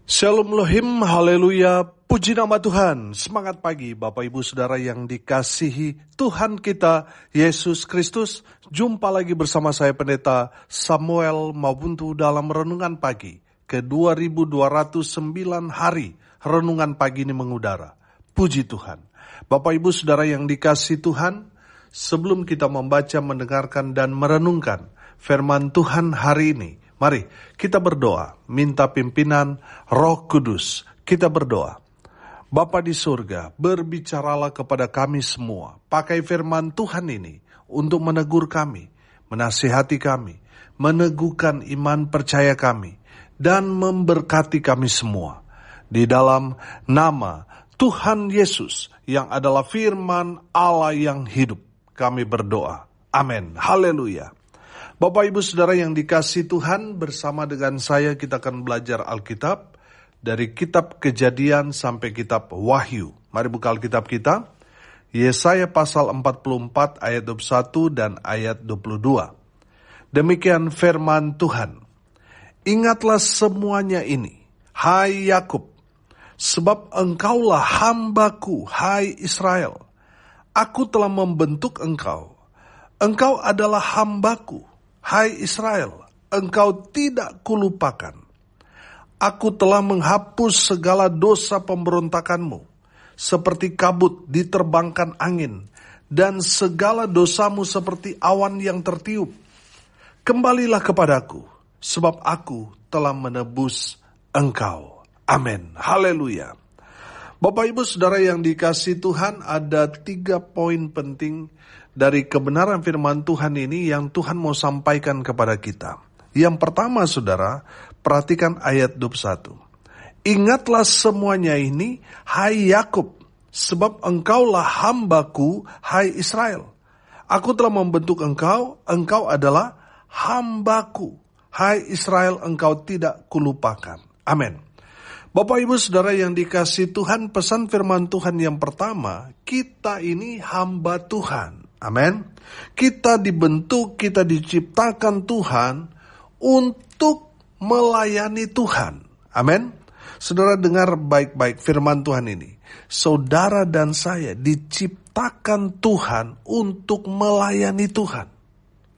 Shalom Lohim, haleluya, puji nama Tuhan. Semangat pagi Bapak Ibu Saudara yang dikasihi Tuhan kita, Yesus Kristus. Jumpa lagi bersama saya Pendeta Samuel Mabuntu dalam Renungan Pagi ke 2209 hari Renungan Pagi ini mengudara. Puji Tuhan. Bapak Ibu Saudara yang dikasihi Tuhan, sebelum kita membaca, mendengarkan, dan merenungkan firman Tuhan hari ini, mari kita berdoa, minta pimpinan Roh Kudus. Kita berdoa. Bapa di surga, berbicaralah kepada kami semua. Pakai firman Tuhan ini untuk menegur kami, menasihati kami, meneguhkan iman percaya kami, dan memberkati kami semua. Di dalam nama Tuhan Yesus yang adalah firman Allah yang hidup, kami berdoa. Amin. Haleluya. Bapak Ibu Saudara yang dikasihi Tuhan, bersama dengan saya kita akan belajar Alkitab dari kitab Kejadian sampai kitab Wahyu. Mari buka Alkitab kita, Yesaya pasal 44 ayat 21 dan ayat 22. Demikian firman Tuhan. Ingatlah semuanya ini, hai Yakub, sebab engkaulah hambaku, hai Israel. Aku telah membentuk engkau. Engkau adalah hambaku, hai Israel, engkau tidak kulupakan. Aku telah menghapus segala dosa pemberontakanmu, seperti kabut diterbangkan angin, dan segala dosamu seperti awan yang tertiup. Kembalilah kepadaku, sebab aku telah menebus engkau. Amin. Haleluya. Bapak Ibu Saudara yang dikasihi Tuhan, ada 3 poin penting dari kebenaran firman Tuhan ini yang Tuhan mau sampaikan kepada kita. Yang pertama Saudara, perhatikan ayat 21. Ingatlah semuanya ini, hai Yakub, sebab engkaulah hambaku, hai Israel. Aku telah membentuk engkau, engkau adalah hambaku, hai Israel, engkau tidak kulupakan. Amin. Bapak Ibu Saudara yang dikasihi Tuhan, pesan firman Tuhan yang pertama, kita ini hamba Tuhan. Amin. Kita dibentuk, kita diciptakan Tuhan untuk melayani Tuhan. Amin. Saudara dengar baik-baik firman Tuhan ini. Saudara dan saya diciptakan Tuhan untuk melayani Tuhan.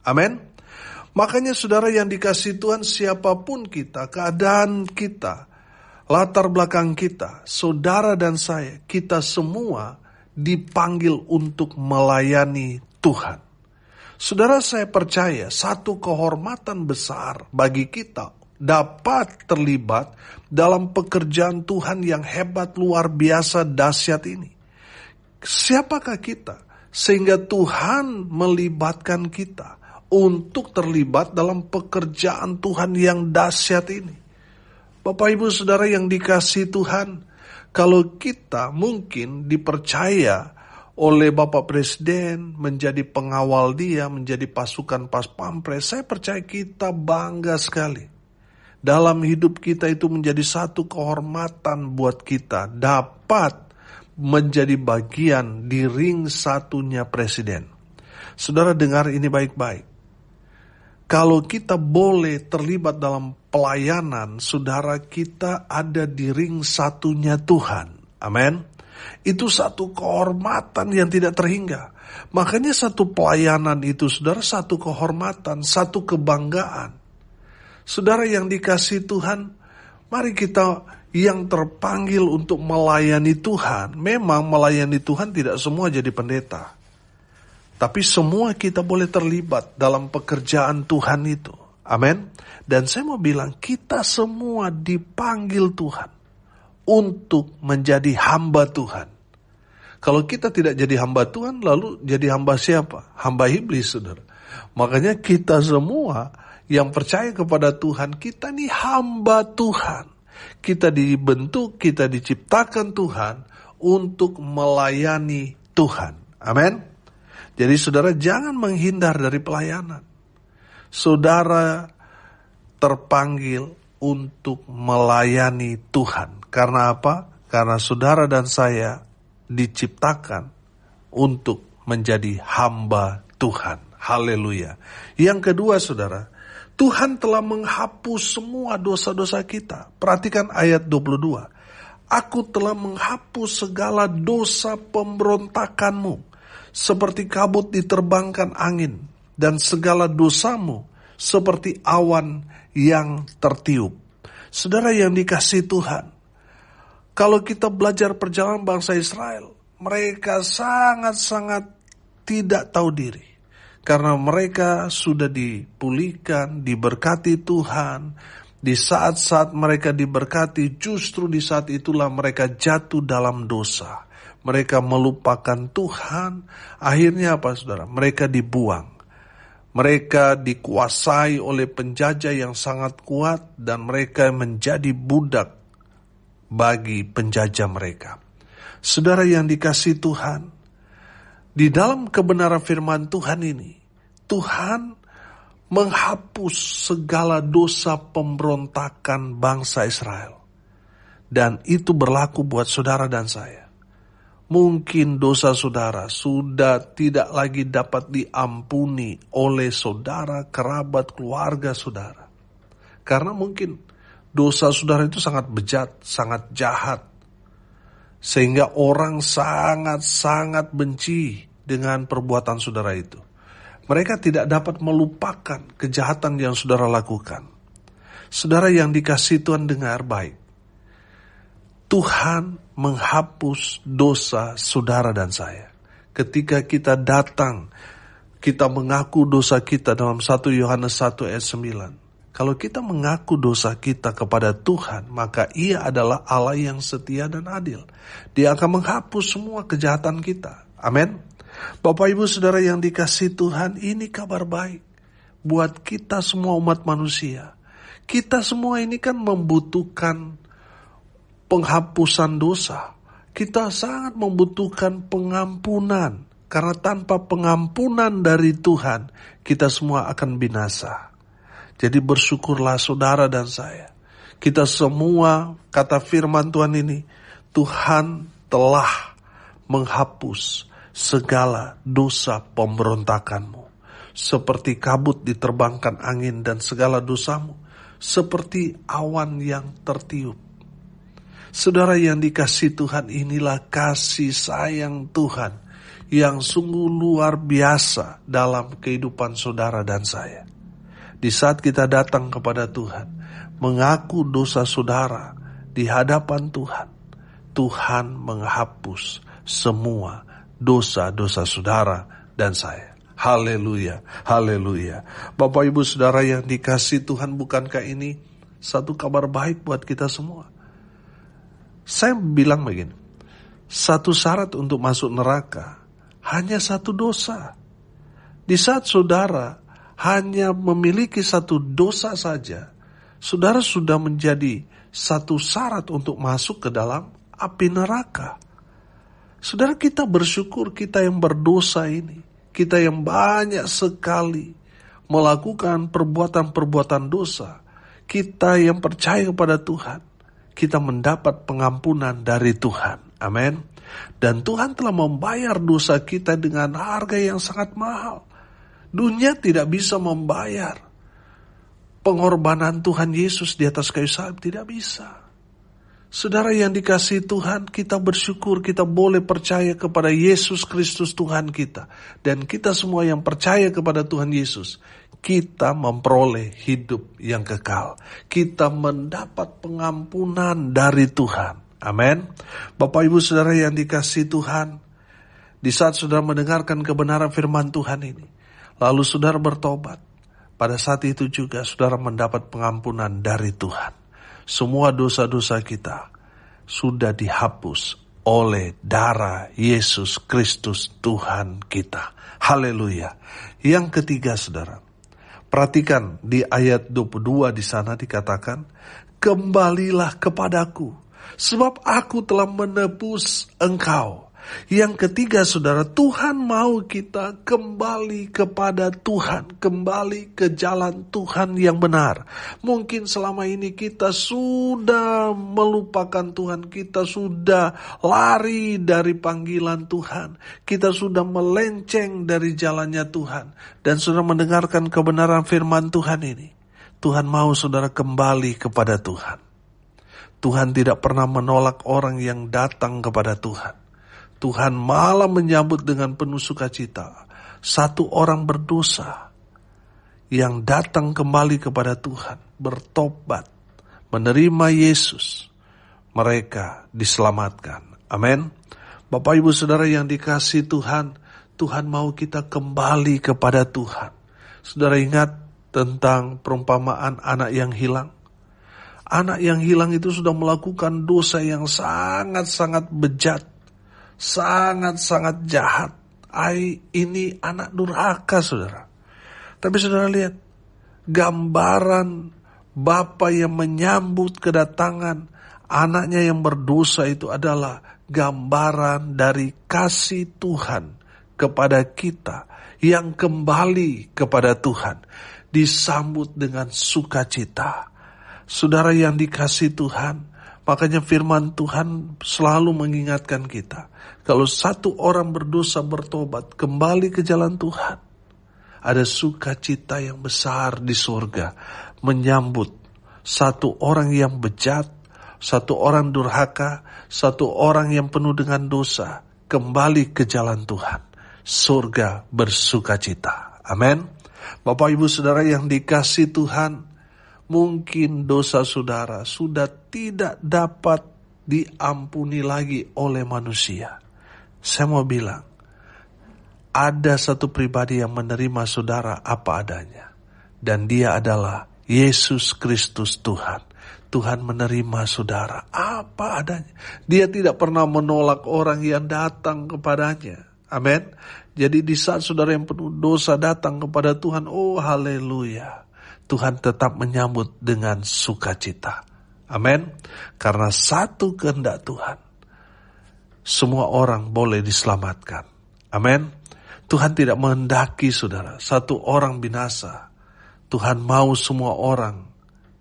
Amin. Makanya saudara yang dikasihi Tuhan, siapapun kita, keadaan kita, latar belakang kita, saudara dan saya, kita semua dipanggil untuk melayani Tuhan. Saudara, saya percaya satu kehormatan besar bagi kita dapat terlibat dalam pekerjaan Tuhan yang hebat, luar biasa, dahsyat ini. Siapakah kita sehingga Tuhan melibatkan kita untuk terlibat dalam pekerjaan Tuhan yang dahsyat ini? Bapak Ibu Saudara yang dikasihi Tuhan, kalau kita mungkin dipercaya oleh Bapak Presiden menjadi pengawal dia, menjadi pasukan pas pampres, saya percaya kita bangga sekali. Dalam hidup kita itu menjadi satu kehormatan buat kita dapat menjadi bagian di ring satunya Presiden. Saudara dengar ini baik-baik. Kalau kita boleh terlibat dalam pelayanan, saudara, kita ada di ring satunya Tuhan. Amin. Itu satu kehormatan yang tidak terhingga. Makanya satu pelayanan itu, saudara, satu kehormatan, satu kebanggaan. Saudara yang dikasihi Tuhan, mari kita yang terpanggil untuk melayani Tuhan. Memang melayani Tuhan tidak semua jadi pendeta. Tapi semua kita boleh terlibat dalam pekerjaan Tuhan itu. Amin. Dan saya mau bilang, kita semua dipanggil Tuhan untuk menjadi hamba Tuhan. Kalau kita tidak jadi hamba Tuhan, lalu jadi hamba siapa? Hamba iblis, saudara. Makanya kita semua yang percaya kepada Tuhan, kita nih hamba Tuhan. Kita dibentuk, kita diciptakan Tuhan untuk melayani Tuhan. Amin. Jadi saudara jangan menghindar dari pelayanan. Saudara terpanggil untuk melayani Tuhan. Karena apa? Karena saudara dan saya diciptakan untuk menjadi hamba Tuhan. Haleluya. Yang kedua saudara, Tuhan telah menghapus semua dosa-dosa kita. Perhatikan ayat 22. Aku telah menghapus segala dosa pemberontakanmu, seperti kabut diterbangkan angin, dan segala dosamu seperti awan yang tertiup. Saudara yang dikasihi Tuhan, kalau kita belajar perjalanan bangsa Israel, mereka sangat-sangat tidak tahu diri. Karena mereka sudah dipulihkan, diberkati Tuhan. Di saat-saat mereka diberkati, justru di saat itulah mereka jatuh dalam dosa. Mereka melupakan Tuhan. Akhirnya apa, saudara? Mereka dibuang. Mereka dikuasai oleh penjajah yang sangat kuat, dan mereka menjadi budak bagi penjajah mereka. Saudara yang dikasihi Tuhan, di dalam kebenaran firman Tuhan ini, Tuhan menghapus segala dosa pemberontakan bangsa Israel. Dan itu berlaku buat saudara dan saya. Mungkin dosa saudara sudah tidak lagi dapat diampuni oleh saudara, kerabat, keluarga saudara. Karena mungkin dosa saudara itu sangat bejat, sangat jahat. Sehingga orang sangat-sangat benci dengan perbuatan saudara itu. Mereka tidak dapat melupakan kejahatan yang saudara lakukan. Saudara yang dikasihi Tuhan, dengar baik. Tuhan menghapus dosa saudara dan saya. Ketika kita datang, kita mengaku dosa kita dalam 1 Yohanes 1 ayat 9. Kalau kita mengaku dosa kita kepada Tuhan, maka Ia adalah Allah yang setia dan adil. Dia akan menghapus semua kejahatan kita. Amin. Bapak Ibu Saudara yang dikasihi Tuhan, ini kabar baik buat kita semua umat manusia. Kita semua ini kan membutuhkan penghapusan dosa. Kita sangat membutuhkan pengampunan. Karena tanpa pengampunan dari Tuhan, kita semua akan binasa. Jadi bersyukurlah saudara dan saya. Kita semua, kata firman Tuhan ini, Tuhan telah menghapus segala dosa pemberontakanmu. Seperti kabut diterbangkan angin, dan segala dosamu seperti awan yang tertiup. Saudara yang dikasihi Tuhan, inilah kasih sayang Tuhan yang sungguh luar biasa dalam kehidupan saudara dan saya. Di saat kita datang kepada Tuhan, mengaku dosa saudara di hadapan Tuhan, Tuhan menghapus semua dosa-dosa saudara dan saya. Haleluya, haleluya. Bapak Ibu Saudara yang dikasihi Tuhan, bukankah ini satu kabar baik buat kita semua? Saya bilang begini, satu syarat untuk masuk neraka hanya satu dosa. Di saat saudara hanya memiliki satu dosa saja, saudara sudah menjadi satu syarat untuk masuk ke dalam api neraka. Saudara, kita bersyukur kita yang berdosa ini, kita yang banyak sekali melakukan perbuatan-perbuatan dosa, kita yang percaya kepada Tuhan, kita mendapat pengampunan dari Tuhan. Amin. Dan Tuhan telah membayar dosa kita dengan harga yang sangat mahal. Dunia tidak bisa membayar pengorbanan Tuhan Yesus di atas kayu salib, tidak bisa. Saudara yang dikasihi Tuhan, kita bersyukur kita boleh percaya kepada Yesus Kristus Tuhan kita. Dan kita semua yang percaya kepada Tuhan Yesus, kita memperoleh hidup yang kekal. Kita mendapat pengampunan dari Tuhan. Amin. Bapak Ibu Saudara yang dikasihi Tuhan, di saat saudara mendengarkan kebenaran firman Tuhan ini, lalu saudara bertobat, pada saat itu juga saudara mendapat pengampunan dari Tuhan. Semua dosa-dosa kita sudah dihapus oleh darah Yesus Kristus Tuhan kita. Haleluya. Yang ketiga saudara, perhatikan di ayat 22 di sana dikatakan, kembalilah kepadaku, sebab aku telah menebus engkau. Yang ketiga saudara, Tuhan mau kita kembali kepada Tuhan, kembali ke jalan Tuhan yang benar. Mungkin selama ini kita sudah melupakan Tuhan, kita sudah lari dari panggilan Tuhan, kita sudah melenceng dari jalannya Tuhan, dan sudah mendengarkan kebenaran firman Tuhan ini. Tuhan mau saudara kembali kepada Tuhan. Tuhan tidak pernah menolak orang yang datang kepada Tuhan. Tuhan malah menyambut dengan penuh sukacita satu orang berdosa yang datang kembali kepada Tuhan, bertobat, menerima Yesus. Mereka diselamatkan. Amin. Bapak Ibu Saudara yang dikasihi Tuhan, Tuhan mau kita kembali kepada Tuhan. Saudara ingat tentang perumpamaan anak yang hilang? Anak yang hilang itu sudah melakukan dosa yang sangat-sangat bejat, sangat-sangat jahat. Ini anak durhaka, saudara. Tapi saudara lihat, gambaran Bapa yang menyambut kedatangan anaknya yang berdosa itu adalah gambaran dari kasih Tuhan kepada kita yang kembali kepada Tuhan, disambut dengan sukacita. Saudara yang dikasihi Tuhan, makanya firman Tuhan selalu mengingatkan kita, kalau satu orang berdosa bertobat kembali ke jalan Tuhan, ada sukacita yang besar di surga menyambut satu orang yang bejat, satu orang durhaka, satu orang yang penuh dengan dosa kembali ke jalan Tuhan. Surga bersukacita. Amin. Bapak Ibu Saudara yang dikasihi Tuhan, mungkin dosa saudara sudah tidak dapat diampuni lagi oleh manusia. Saya mau bilang, ada satu pribadi yang menerima saudara apa adanya. Dan dia adalah Yesus Kristus Tuhan. Tuhan menerima saudara apa adanya. Dia tidak pernah menolak orang yang datang kepadanya. Amin. Jadi di saat saudara yang penuh dosa datang kepada Tuhan, oh haleluya, Tuhan tetap menyambut dengan sukacita. Amin. Karena satu kehendak Tuhan, semua orang boleh diselamatkan. Amin. Tuhan tidak menghendaki saudara satu orang binasa. Tuhan mau semua orang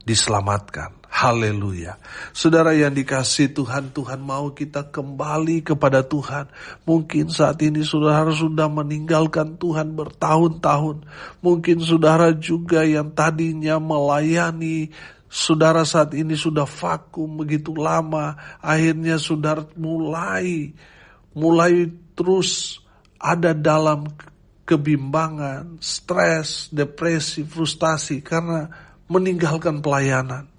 diselamatkan. Haleluya. Saudara yang dikasihi Tuhan, Tuhan mau kita kembali kepada Tuhan. Mungkin saat ini saudara sudah meninggalkan Tuhan bertahun-tahun. Mungkin saudara juga yang tadinya melayani, saudara saat ini sudah vakum begitu lama. Akhirnya saudara mulai terus ada dalam kebimbangan, stres, depresi, frustasi karena meninggalkan pelayanan.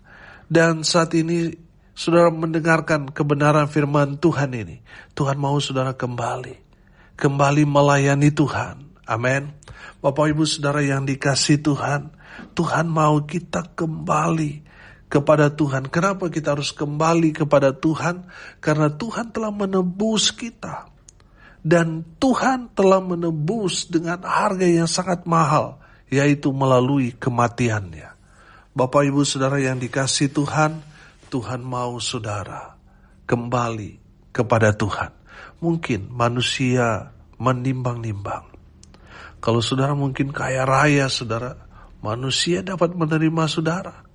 Dan saat ini saudara mendengarkan kebenaran firman Tuhan ini. Tuhan mau saudara kembali melayani Tuhan. Amin. Bapak Ibu Saudara yang dikasihi Tuhan, Tuhan mau kita kembali kepada Tuhan. Kenapa kita harus kembali kepada Tuhan? Karena Tuhan telah menebus kita. Dan Tuhan telah menebus dengan harga yang sangat mahal, yaitu melalui kematiannya. Bapak Ibu Saudara yang dikasihi Tuhan, Tuhan mau saudara kembali kepada Tuhan. Mungkin manusia menimbang-nimbang. Kalau saudara mungkin kaya raya saudara, manusia dapat menerima saudara.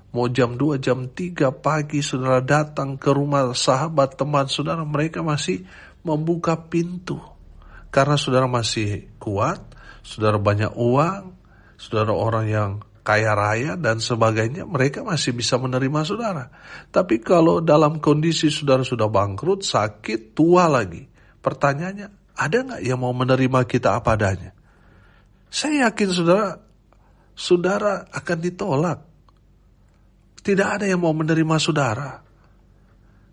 Mau jam 2, jam 3 pagi saudara datang ke rumah sahabat teman saudara, mereka masih membuka pintu. Karena saudara masih kuat, saudara banyak uang, saudara orang yang kaya raya dan sebagainya, mereka masih bisa menerima saudara. Tapi kalau dalam kondisi saudara sudah bangkrut, sakit, tua lagi, pertanyaannya, ada gak yang mau menerima kita apa adanya? Saya yakin saudara akan ditolak. Tidak ada yang mau menerima saudara.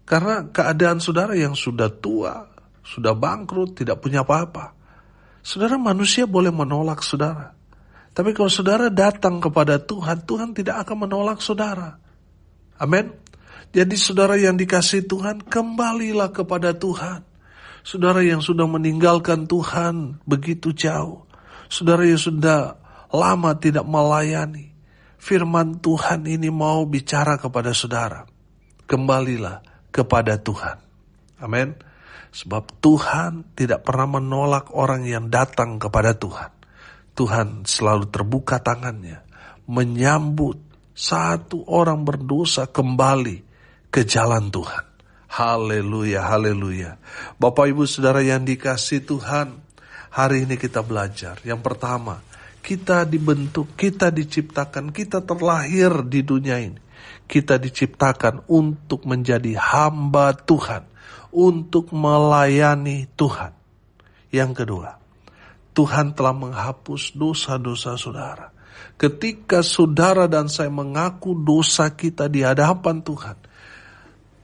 Karena keadaan saudara yang sudah tua, sudah bangkrut, tidak punya apa-apa. Saudara, manusia boleh menolak saudara. Tapi kalau saudara datang kepada Tuhan, Tuhan tidak akan menolak saudara. Amin. Jadi saudara yang dikasihi Tuhan, kembalilah kepada Tuhan. Saudara yang sudah meninggalkan Tuhan begitu jauh, saudara yang sudah lama tidak melayani, firman Tuhan ini mau bicara kepada saudara. Kembalilah kepada Tuhan. Amin. Sebab Tuhan tidak pernah menolak orang yang datang kepada Tuhan. Tuhan selalu terbuka tangannya, menyambut satu orang berdosa kembali ke jalan Tuhan. Haleluya, haleluya. Bapak Ibu Saudara yang dikasihi Tuhan, hari ini kita belajar. Yang pertama, Kita dibentuk, kita diciptakan, kita terlahir di dunia ini. Kita diciptakan untuk menjadi hamba Tuhan, untuk melayani Tuhan. Yang kedua, Tuhan telah menghapus dosa-dosa saudara. Ketika saudara dan saya mengaku dosa kita di hadapan Tuhan,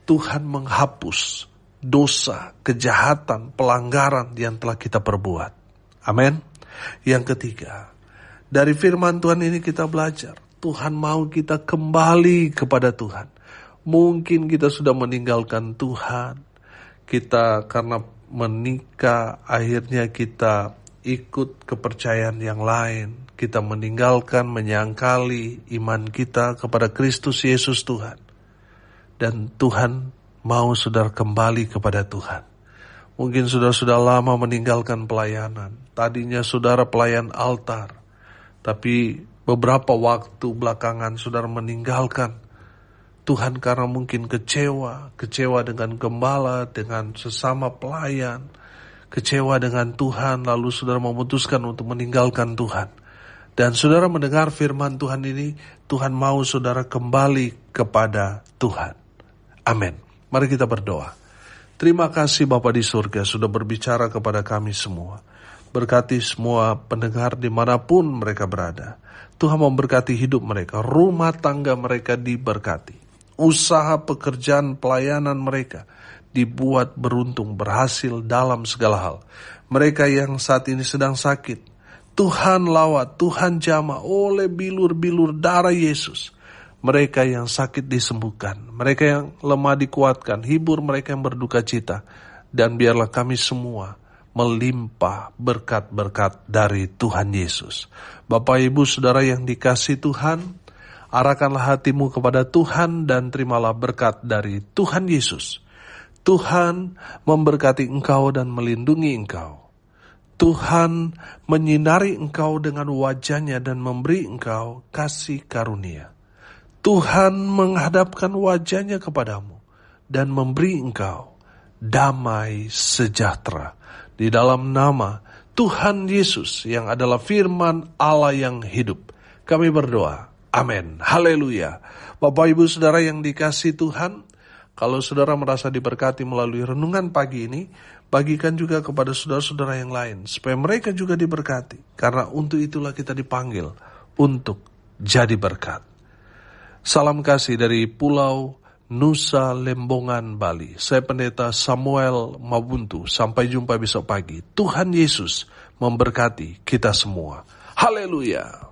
Tuhan menghapus dosa, kejahatan, pelanggaran yang telah kita perbuat. Amin. Yang ketiga, dari firman Tuhan ini kita belajar, Tuhan mau kita kembali kepada Tuhan. Mungkin kita sudah meninggalkan Tuhan. Kita karena menikah, akhirnya kita ikut kepercayaan yang lain. Kita meninggalkan, menyangkali iman kita kepada Kristus Yesus Tuhan. Dan Tuhan mau saudara kembali kepada Tuhan. Mungkin sudah lama meninggalkan pelayanan. Tadinya saudara pelayan altar. Tapi beberapa waktu belakangan saudara meninggalkan Tuhan karena mungkin kecewa dengan gembala, dengan sesama pelayan, kecewa dengan Tuhan, lalu saudara memutuskan untuk meninggalkan Tuhan. Dan saudara mendengar firman Tuhan ini, Tuhan mau saudara kembali kepada Tuhan. Amin. Mari kita berdoa. Terima kasih Bapa di surga sudah berbicara kepada kami semua. Berkati semua pendengar dimanapun mereka berada. Tuhan memberkati hidup mereka, rumah tangga mereka diberkati. Usaha, pekerjaan, pelayanan mereka dibuat beruntung, berhasil dalam segala hal. Mereka yang saat ini sedang sakit, Tuhan lawat, Tuhan jamah oleh bilur-bilur darah Yesus. Mereka yang sakit disembuhkan, mereka yang lemah dikuatkan, hibur mereka yang berduka cita. Dan biarlah kami semua melimpah berkat-berkat dari Tuhan Yesus. Bapak Ibu Saudara yang dikasihi Tuhan, arahkanlah hatimu kepada Tuhan dan terimalah berkat dari Tuhan Yesus. Tuhan memberkati engkau dan melindungi engkau. Tuhan menyinari engkau dengan wajah-Nya dan memberi engkau kasih karunia. Tuhan menghadapkan wajah-Nya kepadamu dan memberi engkau damai sejahtera. Di dalam nama Tuhan Yesus yang adalah firman Allah yang hidup, kami berdoa. Amin. Haleluya. Bapak Ibu Saudara yang dikasihi Tuhan, kalau saudara merasa diberkati melalui renungan pagi ini, bagikan juga kepada saudara-saudara yang lain, supaya mereka juga diberkati. Karena untuk itulah kita dipanggil untuk jadi berkat. Salam kasih dari Pulau Nusa Lembongan, Bali. Saya Pendeta Samuel Mabuntu. Sampai jumpa besok pagi. Tuhan Yesus memberkati kita semua. Haleluya.